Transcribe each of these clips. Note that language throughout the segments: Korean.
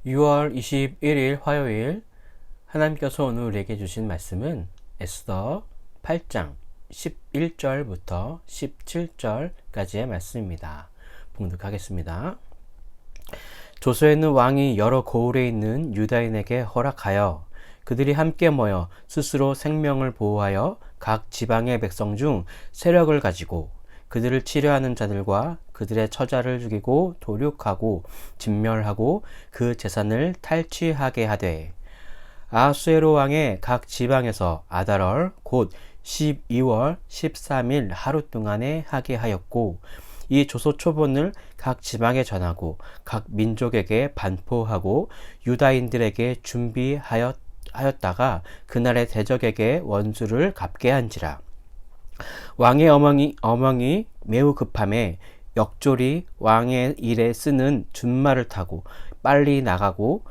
6월 21일 화요일 하나님께서 오늘 우리에게 주신 말씀은 에스더 8장 11절부터 17절까지의 말씀입니다. 봉독하겠습니다. 조서에는 왕이 여러 고을에 있는 유다인에게 허락하여 그들이 함께 모여 스스로 생명을 보호하여 각 지방의 백성 중 세력을 가지고 그들을 치려하는 자들과 그들의 처자를 죽이고 도륙하고 진멸하고 그 재산을 탈취하게 하되 아하수에로 왕의 각 지방에서 아달월 곧 12월 13일 하루 동안에 하게 하였고 이 조서 초본을 각 지방에 전하고 각 민족에게 반포하고 유다인들에게 준비하였다가 그날의 대적에게 원수를 갚게 한지라. 왕의 어멍이 매우 급함에 역졸이 왕의 일에 쓰는 준말을 타고 빨리 나가고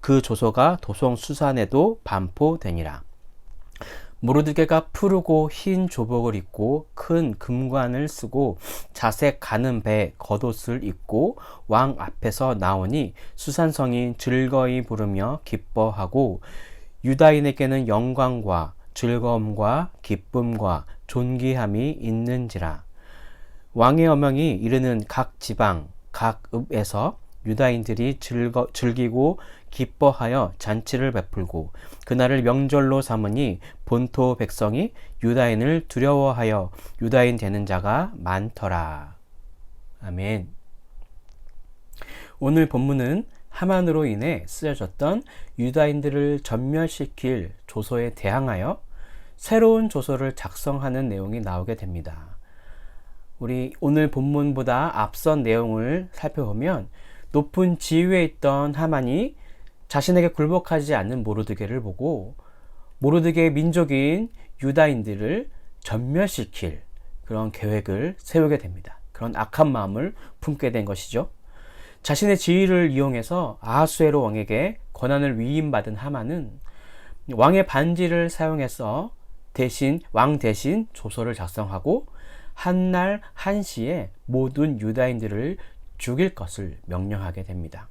그 조서가 도성 수산에도 반포되니라. 모르드게가 푸르고 흰 조복을 입고 큰 금관을 쓰고 자색 가는 배 겉옷을 입고 왕 앞에서 나오니 수산성이 즐거이 부르며 기뻐하고 유다인에게는 영광과 즐거움과 기쁨과 존귀함이 있는지라. 왕의 어명이 이르는 각 지방 각 읍에서 유다인들이 즐기고 기뻐하여 잔치를 베풀고 그날을 명절로 삼으니 본토 백성이 유다인을 두려워하여 유다인 되는 자가 많더라. 아멘. 오늘 본문은 하만으로 인해 쓰여졌던 유다인들을 전멸시킬 조서에 대항하여 새로운 조서를 작성하는 내용이 나오게 됩니다. 우리 오늘 본문보다 앞선 내용을 살펴보면 높은 지위에 있던 하만이 자신에게 굴복하지 않는 모르드게를 보고 모르드게의 민족인 유다인들을 전멸시킬 그런 계획을 세우게 됩니다. 그런 악한 마음을 품게 된 것이죠. 자신의 지위를 이용해서 아하수에로 왕에게 권한을 위임받은 하만은 왕의 반지를 사용해서 왕 대신 조서를 작성하고 한날 한시에 모든 유다인들을 죽일 것을 명령하게 됩니다.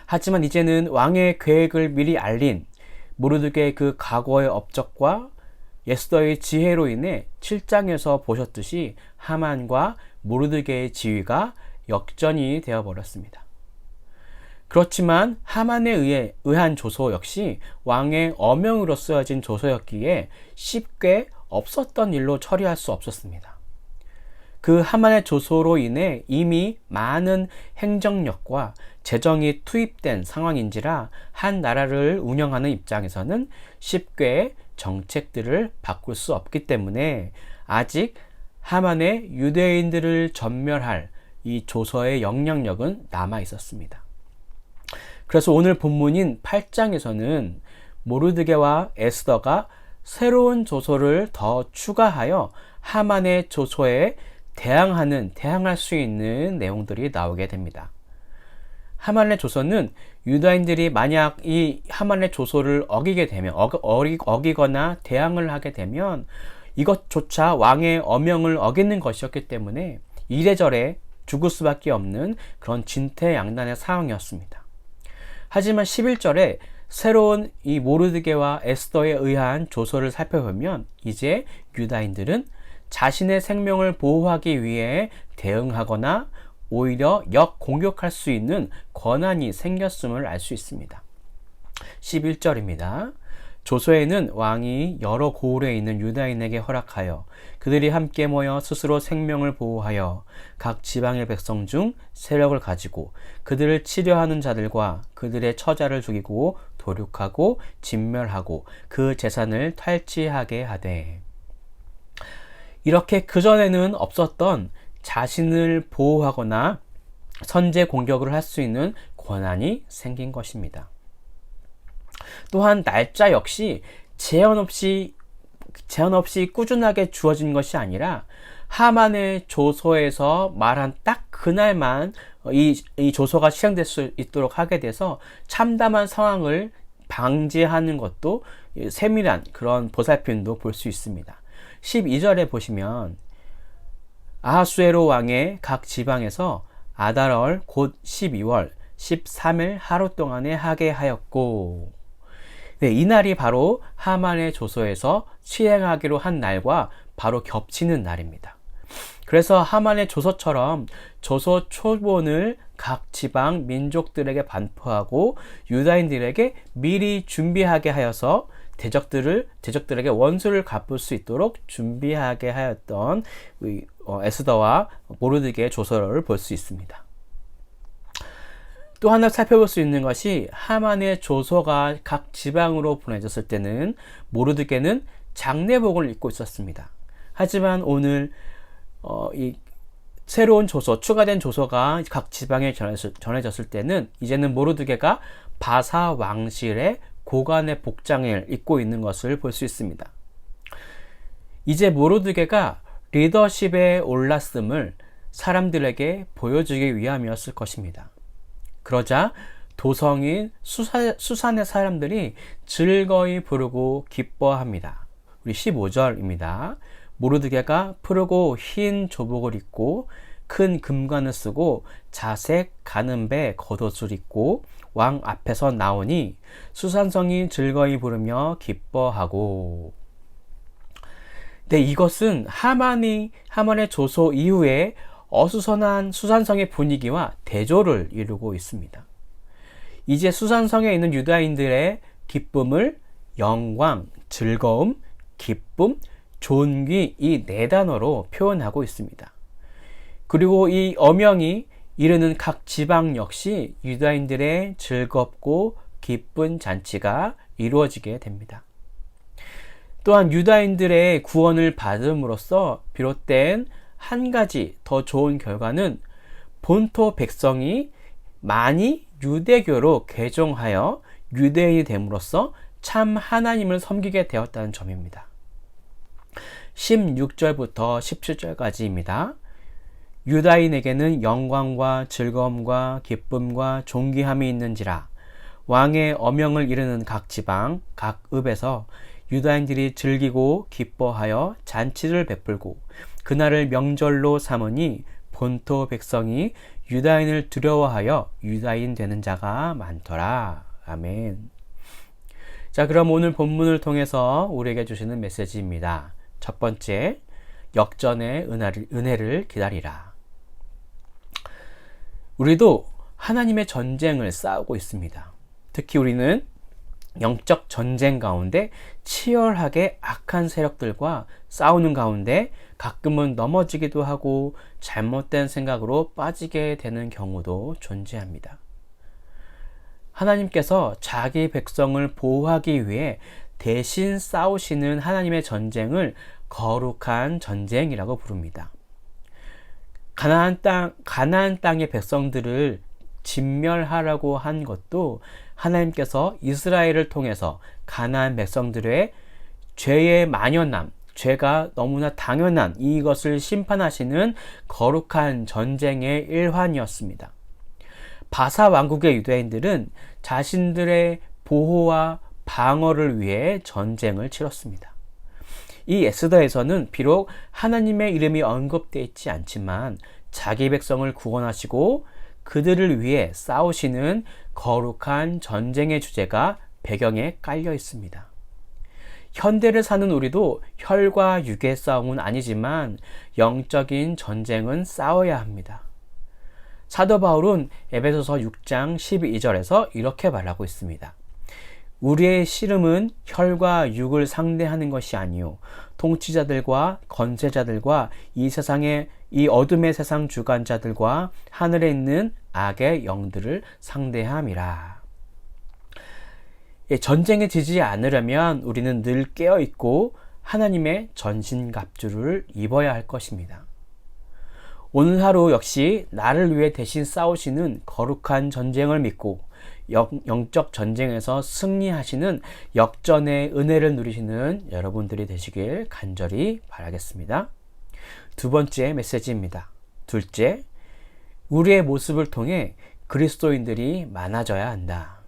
하지만 이제는 왕의 계획을 미리 알린 모르드게의 그 과거의 업적과 에스더의 지혜로 인해 7장에서 보셨듯이 하만과 모르드게의 지위가 역전이 되어버렸습니다. 그렇지만 하만에 의한 조서 역시 왕의 어명으로 쓰여진 조서였기에 쉽게 없었던 일로 처리할 수 없었습니다. 그 하만의 조서로 인해 이미 많은 행정력과 재정이 투입된 상황인지라 한 나라를 운영하는 입장에서는 쉽게 정책들을 바꿀 수 없기 때문에 아직 하만의 유대인들을 전멸할 이 조서의 영향력은 남아 있었습니다. 그래서 오늘 본문인 8장에서는 모르드게와 에스더가 새로운 조서를 더 추가하여 하만의 조서에 대항할 수 있는 내용들이 나오게 됩니다. 하만의 조서는 유다인들이 만약 이 하만의 조서를 어기게 되면 어기거나 대항을 하게 되면 이것조차 왕의 어명을 어기는 것이었기 때문에 이래저래 죽을 수밖에 없는 그런 진퇴양난의 상황이었습니다. 하지만 11절에 새로운 이 모르드게와 에스더에 의한 조서를 살펴보면 이제 유다인들은 자신의 생명을 보호하기 위해 대응하거나 오히려 역공격할 수 있는 권한이 생겼음을 알 수 있습니다. 11절입니다. 조서에는 왕이 여러 고을에 있는 유다인에게 허락하여 그들이 함께 모여 스스로 생명을 보호하여 각 지방의 백성 중 세력을 가지고 그들을 치려하는 자들과 그들의 처자를 죽이고 도륙하고 진멸하고 그 재산을 탈취하게 하되. 이렇게 그전에는 없었던 자신을 보호하거나 선제 공격을 할 수 있는 권한이 생긴 것입니다. 또한 날짜 역시 제한 없이 꾸준하게 주어진 것이 아니라 하만의 조서에서 말한 딱 그날만 이 조서가 실행될 수 있도록 하게 돼서 참담한 상황을 방지하는 것도 세밀한 그런 보살핌도 볼 수 있습니다. 12절에 보시면 아하수에로 왕의 각 지방에서 아달월 곧 12월 13일 하루 동안에 하게 하였고, 네, 이 날이 바로 하만의 조서에서 시행하기로 한 날과 바로 겹치는 날입니다. 그래서 하만의 조서처럼 조서 초본을 각 지방 민족들에게 반포하고 유다인들에게 미리 준비하게 하여서 대적들에게 원수를 갚을 수 있도록 준비하게 하였던 에스더와 모르드게의 조서를 볼 수 있습니다. 또 하나 살펴볼 수 있는 것이 하만의 조서가 각 지방으로 보내졌을 때는 모르드게는 장례복을 입고 있었습니다. 하지만 오늘 이 새로운 조서, 추가된 조서가 각 지방에 전해졌을 때는 이제는 모르드게가 바사 왕실의 고관의 복장을 입고 있는 것을 볼 수 있습니다. 이제 모르드게가 리더십에 올랐음을 사람들에게 보여주기 위함이었을 것입니다. 그러자 도성인 수산의 사람들이 즐거이 부르고 기뻐합니다. 우리 15절입니다. 모르드게가 푸르고 흰 조복을 입고 큰 금관을 쓰고 자색 가는 배 겉옷을 입고 왕 앞에서 나오니 수산성이 즐거이 부르며 기뻐하고. 네, 이것은 하만의 조소 이후에 어수선한 수산성의 분위기와 대조를 이루고 있습니다. 이제 수산성에 있는 유다인들의 기쁨을 영광, 즐거움, 기쁨, 존귀 이 네 단어로 표현하고 있습니다. 그리고 이 어명이 이르는 각 지방 역시 유다인들의 즐겁고 기쁜 잔치가 이루어지게 됩니다. 또한 유다인들의 구원을 받음으로써 비롯된 한 가지 더 좋은 결과는 본토 백성이 많이 유대교로 개종하여 유대인이 됨으로써 참 하나님을 섬기게 되었다는 점입니다. 16절부터 17절까지입니다. 유다인에게는 영광과 즐거움과 기쁨과 존귀함이 있는지라 왕의 어명을 이르는 각 지방 각 읍에서 유다인들이 즐기고 기뻐하여 잔치를 베풀고 그날을 명절로 삼으니 본토 백성이 유다인을 두려워하여 유다인 되는 자가 많더라. 아멘. 자, 그럼 오늘 본문을 통해서 우리에게 주시는 메시지입니다. 첫 번째, 역전의 은혜를 기다리라. 우리도 하나님의 전쟁을 싸우고 있습니다. 특히 우리는 영적 전쟁 가운데 치열하게 악한 세력들과 싸우는 가운데 가끔은 넘어지기도 하고 잘못된 생각으로 빠지게 되는 경우도 존재합니다. 하나님께서 자기 백성을 보호하기 위해 대신 싸우시는 하나님의 전쟁을 거룩한 전쟁이라고 부릅니다. 가나안 땅의 백성들을 진멸하라고 한 것도 하나님께서 이스라엘을 통해서 가나안 백성들의 죄의 만연함, 죄가 너무나 당연한 이것을 심판하시는 거룩한 전쟁의 일환이었습니다. 바사 왕국의 유대인들은 자신들의 보호와 방어를 위해 전쟁을 치렀습니다. 이 에스더에서는 비록 하나님의 이름이 언급되어 있지 않지만 자기 백성을 구원하시고 그들을 위해 싸우시는 거룩한 전쟁의 주제가 배경에 깔려 있습니다. 현대를 사는 우리도 혈과 육의 싸움은 아니지만 영적인 전쟁은 싸워야 합니다. 사도 바울은 에베소서 6장 12절에서 이렇게 말하고 있습니다. 우리의 씨름은 혈과 육을 상대하는 것이 아니요 통치자들과 권세자들과 이 어둠의 세상 주관자들과 하늘에 있는 악의 영들을 상대함이라. 전쟁에 지지 않으려면 우리는 늘 깨어있고 하나님의 전신갑주를 입어야 할 것입니다. 오늘 하루 역시 나를 위해 대신 싸우시는 거룩한 전쟁을 믿고 영적 전쟁에서 승리하시는 역전의 은혜를 누리시는 여러분들이 되시길 간절히 바라겠습니다. 두 번째 메시지입니다. 둘째, 우리의 모습을 통해 그리스도인들이 많아져야 한다.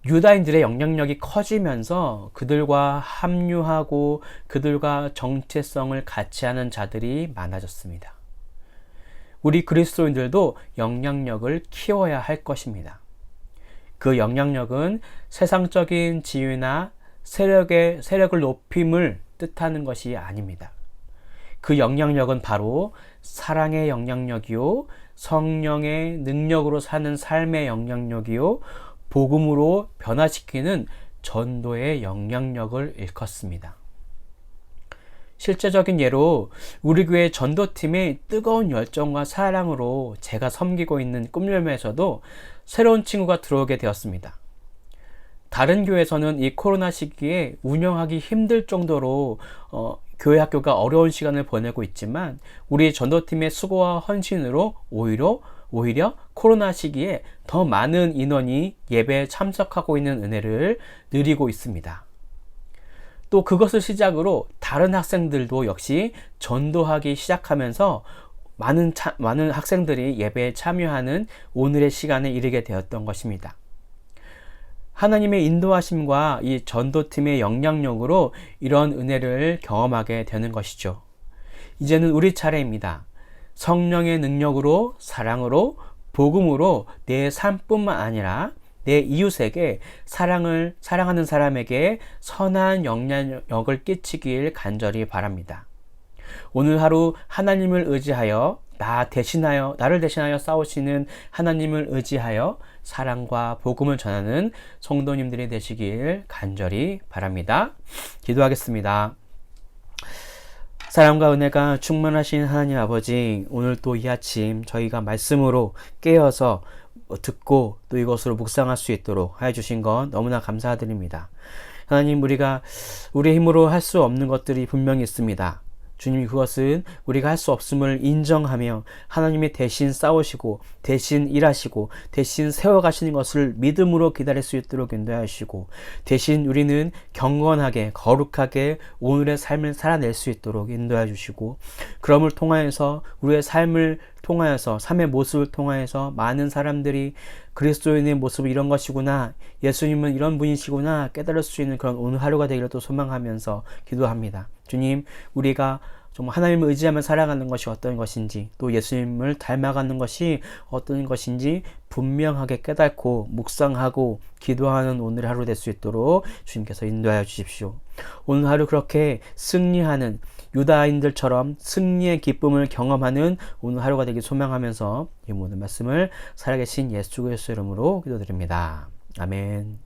유다인들의 영향력이 커지면서 그들과 합류하고 그들과 정체성을 같이 하는 자들이 많아졌습니다. 우리 그리스도인들도 영향력을 키워야 할 것입니다. 그 영향력은 세상적인 지위나 세력을 높임을 뜻하는 것이 아닙니다. 그 영향력은 바로 사랑의 영향력이요, 성령의 능력으로 사는 삶의 영향력이요, 복음으로 변화시키는 전도의 영향력을 일컫습니다. 실제적인 예로 우리 교회 전도팀의 뜨거운 열정과 사랑으로 제가 섬기고 있는 꿈열매에서도 새로운 친구가 들어오게 되었습니다. 다른 교회에서는 이 코로나 시기에 운영하기 힘들 정도로 교회 학교가 어려운 시간을 보내고 있지만 우리 전도팀의 수고와 헌신으로 오히려 코로나 시기에 더 많은 인원이 예배에 참석하고 있는 은혜를 누리고 있습니다. 또 그것을 시작으로 다른 학생들도 역시 전도하기 시작하면서 많은 학생들이 예배에 참여하는 오늘의 시간에 이르게 되었던 것입니다. 하나님의 인도하심과 이 전도팀의 영향력으로 이런 은혜를 경험하게 되는 것이죠. 이제는 우리 차례입니다. 성령의 능력으로, 사랑으로, 복음으로 내 삶뿐만 아니라 내 이웃에게 사랑하는 사람에게 선한 영향력을 끼치길 간절히 바랍니다. 오늘 하루 하나님을 의지하여 나를 대신하여 싸우시는 하나님을 의지하여 사랑과 복음을 전하는 성도님들이 되시길 간절히 바랍니다. 기도하겠습니다. 사랑과 은혜가 충만하신 하나님 아버지, 오늘 또 이 아침 저희가 말씀으로 깨어서 듣고 또 이것으로 묵상할 수 있도록 하여 주신 것 너무나 감사드립니다. 하나님, 우리가 우리의 힘으로 할 수 없는 것들이 분명히 있습니다. 주님, 그것은 우리가 할 수 없음을 인정하며 하나님이 대신 싸우시고 대신 일하시고 대신 세워가시는 것을 믿음으로 기다릴 수 있도록 인도하시고, 대신 우리는 경건하게 거룩하게 오늘의 삶을 살아낼 수 있도록 인도해 주시고, 그럼을 통하여서 우리의 삶의 모습을 통하여서 많은 사람들이 그리스도인의 모습이 이런 것이구나, 예수님은 이런 분이시구나 깨달을 수 있는 그런 오늘 하루가 되기를 또 소망하면서 기도합니다. 주님, 우리가 정말 하나님을 의지하며 살아가는 것이 어떤 것인지, 또 예수님을 닮아가는 것이 어떤 것인지 분명하게 깨닫고 묵상하고 기도하는 오늘 하루 될 수 있도록 주님께서 인도하여 주십시오. 오늘 하루 그렇게 승리하는 유다인들처럼 승리의 기쁨을 경험하는 오늘 하루가 되길 소망하면서 이 모든 말씀을 살아계신 예수 그리스도의 이름으로 기도드립니다. 아멘.